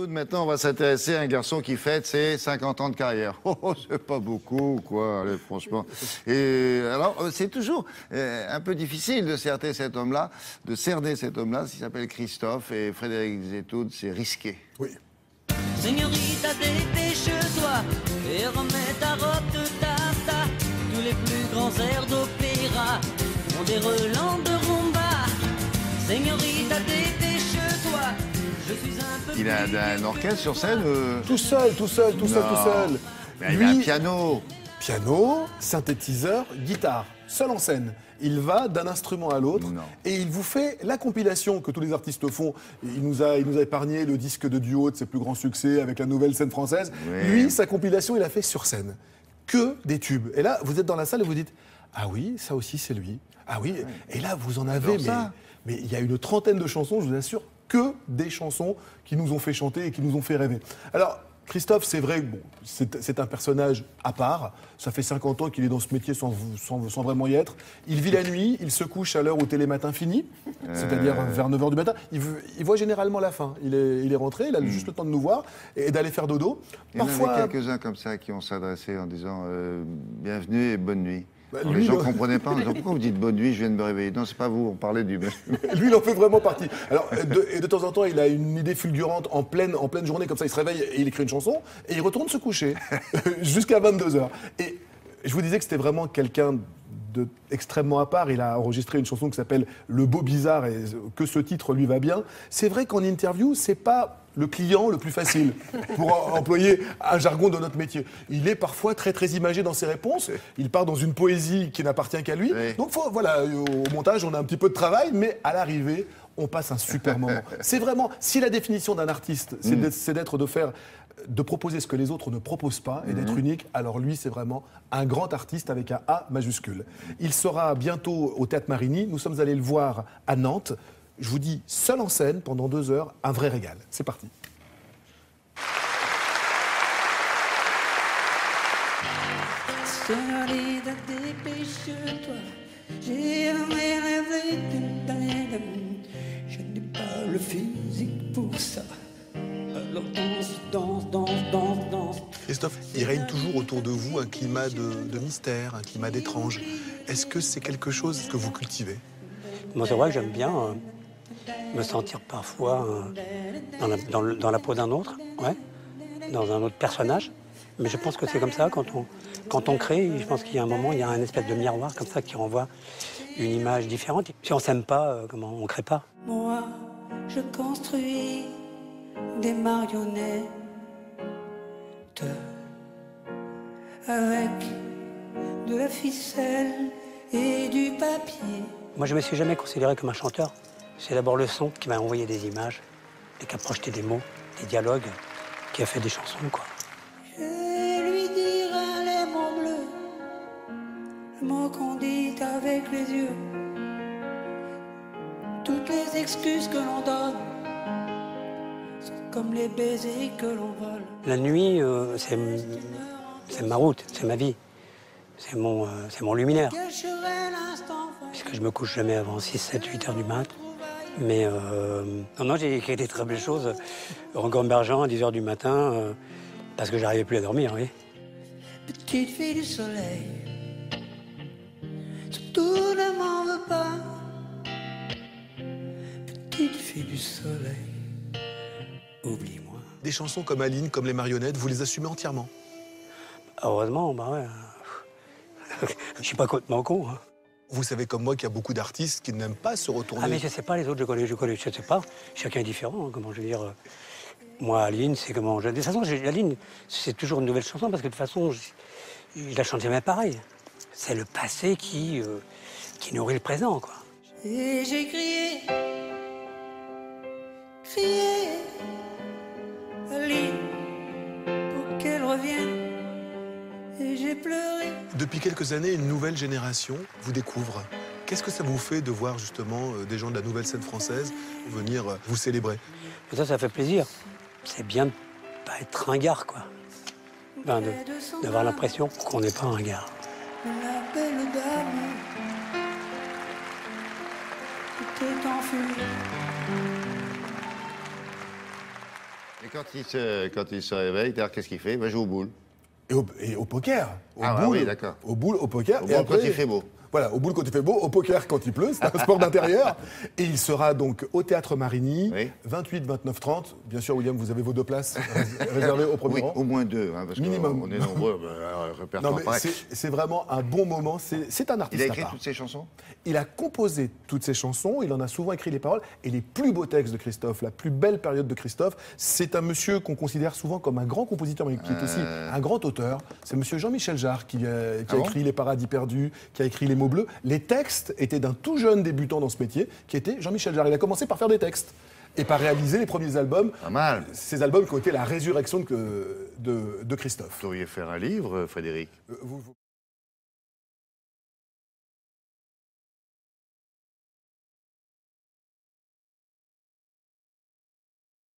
Maintenant, on va s'intéresser à un garçon qui fête ses 50 ans de carrière. Oh, c'est pas beaucoup, quoi, allez, franchement. Et alors, c'est toujours un peu difficile de cerner cet homme-là, il s'appelle Christophe, et Frédéric Zetoun, c'est risqué. Oui. Señorita, dépêche-toi et remets ta robe de tata. Tous les plus grands airs d'opéra ont des relents de rumba. Señorita, dépêche-toi. Je suis un peu. Il a un orchestre sur scène Tout seul. Mais il a un piano. Piano, synthétiseur, guitare, seul en scène. Il va d'un instrument à l'autre et il vous fait la compilation que tous les artistes font. Il nous a épargné le disque de duo de ses plus grands succès avec la nouvelle scène française. Oui. Lui, sa compilation, il a fait sur scène. Que des tubes. Et là, vous êtes dans la salle et vous dites « Ah oui, ça aussi c'est lui. Ah oui. » Et là, vous en avez, mais il y a une trentaine de chansons, je vous assure, que des chansons qui nous ont fait chanter et qui nous ont fait rêver. Alors, Christophe, c'est vrai, bon, c'est un personnage à part. Ça fait 50 ans qu'il est dans ce métier sans vraiment y être. Il vit la nuit, il se couche à l'heure où Télématin finit, c'est-à-dire vers 9h du matin. Il voit généralement la fin. Il est rentré, il a juste le temps de nous voir et d'aller faire dodo. Il y en avait quelques-uns comme ça qui ont s'adressé en disant bienvenue et bonne nuit. Les gens ne comprenaient pas en disant pourquoi vous dites bonne nuit, je viens de me réveiller. Non, c'est pas vous, on parlait du. Lui, il en fait vraiment partie. Alors, de temps en temps, il a une idée fulgurante en pleine journée, comme ça, il se réveille et il écrit une chanson et il retourne se coucher jusqu'à 22h. Et je vous disais que c'était vraiment quelqu'un extrêmement à part. Il a enregistré une chanson qui s'appelle Le Beau Bizarre et que ce titre lui va bien. C'est vrai qu'en interview, c'est pas le client le plus facile, pour employer un jargon de notre métier. Il est parfois très très imagé dans ses réponses. Il part dans une poésie qui n'appartient qu'à lui. Donc voilà, au montage, on a un petit peu de travail, mais à l'arrivée, on passe un super moment. C'est vraiment, si la définition d'un artiste, c'est de proposer ce que les autres ne proposent pas et d'être unique, alors lui, c'est vraiment un grand artiste avec un A majuscule. Il sera bientôt au Théâtre Marigny. Nous sommes allés le voir à Nantes. Je vous dis, seul en scène, pendant 2 heures, un vrai régal. C'est parti. Señorita, dépêche-toi. J'ai un rêve. Je n'ai pas le physique pour ça. Alors danse. Christophe, il règne toujours autour de vous un climat de mystère, un climat d'étrange. Est-ce que c'est quelque chose que vous cultivez ? Moi, c'est vrai que j'aime bien me sentir parfois dans la peau d'un autre, dans un autre personnage. Mais je pense que c'est comme ça, quand on crée, je pense qu'il y a un moment, il y a un espèce de miroir comme ça qui renvoie une image différente. Si on s'aime pas, comment on crée pas. Moi, je construis des marionnettes avec de la ficelle et du papier. Moi, je me suis jamais considéré comme un chanteur. C'est d'abord le son qui m'a envoyé des images, et qui a projeté des mots, des dialogues, qui a fait des chansons, quoi. Je lui dirai les mots bleus, le mot qu'on dit avec les yeux, toutes les excuses que l'on donne sont comme les baisers que l'on vole. La nuit, c'est ma route, c'est ma vie, c'est mon luminaire. Puisque je me couche jamais avant 6, 7, 8 heures du mat. Mais non, j'ai écrit des très belles choses. Rongon-Bergeant à 10 heures du matin, parce que j'arrivais plus à dormir, oui. Petite fille du soleil, surtout ne m'en veux pas. Petite fille du soleil, oublie-moi. Des chansons comme Aline, comme Les Marionnettes, vous les assumez entièrement ? Heureusement, bah ouais. Je suis pas complètement con. Hein. Vous savez comme moi qu'il y a beaucoup d'artistes qui n'aiment pas se retourner. Ah mais je sais pas, les autres je connais, je sais pas. Chacun est différent, hein, comment je veux dire. Moi, Aline, c'est comment... De toute façon, Aline, c'est toujours une nouvelle chanson, parce que de toute façon, je la chante jamais pareil. C'est le passé qui nourrit le présent, quoi. Et j'ai crié, Aline, pour qu'elle revienne. Et j'ai pleuré. Depuis quelques années, une nouvelle génération vous découvre. Qu'est-ce que ça vous fait de voir justement des gens de la nouvelle scène française venir vous célébrer ? Et ça fait plaisir. C'est bien de pas être ringard, quoi. Ben, d'avoir l'impression qu'on n'est pas un ringard. La belle dame était enfuie. Et quand il se réveille, qu'est-ce qu'il fait? Il va jouer aux boules. Et au poker. Oui, d'accord. Au boule, au poker. Au et boule après, quand il fait beau. Voilà, au boule quand il fait beau, au poker quand il pleut, c'est un sport d'intérieur. Et il sera donc au Théâtre Marigny, Oui. 28, 29, 30. Bien sûr, William, vous avez vos 2 places réservées au premier Oui, rang. au moins 2, hein, parce Minimum. qu'on est nombreux, répertoire Non, mais pareil. c'est vraiment un bon moment. C'est un Il artiste a à écrit part. toutes ses chansons? Il a composé toutes ses chansons, il en a souvent écrit les paroles, et les plus beaux textes de Christophe, la plus belle période de Christophe, c'est un monsieur qu'on considère souvent comme un grand compositeur, mais qui est aussi un grand auteur. C'est monsieur Jean-Michel Jarre qui a bon écrit Les Paradis perdus, qui a écrit Les mots bleus. Les textes étaient d'un tout jeune débutant dans ce métier, qui était Jean-Michel Jarre. Il a commencé par faire des textes et par réaliser les premiers albums. Pas mal. Ces albums qui ont été la résurrection de Christophe. Vous pourriez faire un livre, Frédéric.